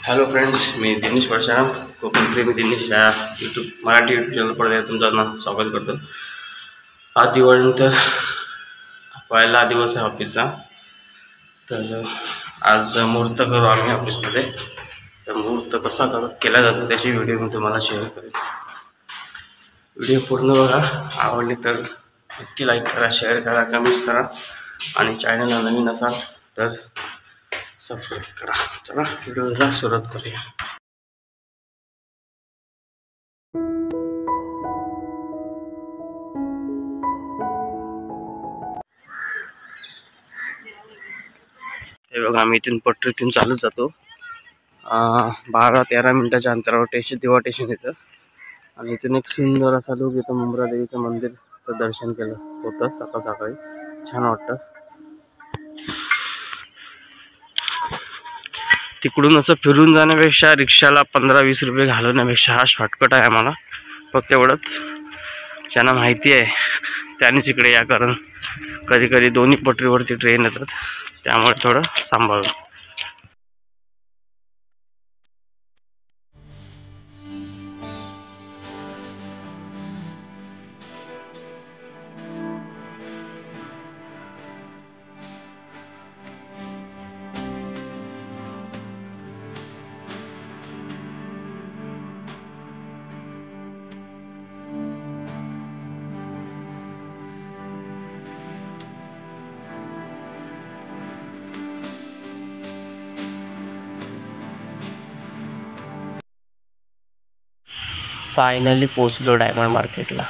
Hello friends, मी दिनेश परशाराम, कोकण प्रेमी दिनेश या Marathi YouTube channel पडद्यावर तुमचं स्वागत करतो. आज दिवाळीनंतर पहिला दिवस आहे ऑफिसचा. तर आज मुहूर्त करू आम्ही ऑफिसमध्ये. तर मुहूर्त कसा केला जातो त्याची व्हिडिओ मी तुम्हाला शेअर करेन. व्हिडिओ पूर्ण बघा. आवडली तर नक्की लाईक करा, शेअर करा, कमेंट्स करा आणि चॅनलला नवीन असाल तर सबस्क्राईब करा. चला व्हिडिओला सुरुवात करूया. हे बघा, आम्ही इथून पटरीतून चालत जातो. 12-13 मिनिटाच्या अंतरावर दिवा स्टेशन येतं आणि इथून एक सुंदर असा लोक येतो. मुंब्रा देवीचं मंदिर दर्शन केलं होतं सकाळी. छान वाटतं. तिकडून असं फिरून जाण्यापेक्षा रिक्षाला 15-20 रुपये घालवण्यापेक्षा हा शॉर्टकट आहे आम्हाला. फक्त एवढंच, ज्यांना माहिती आहे त्यानेच इकडे या, कारण कधी कधी दोन्ही पटरीवरती ट्रेन येतात, त्यामुळे थोडं सांभाळून. फायनली पोचलो डायमंड मार्केटला.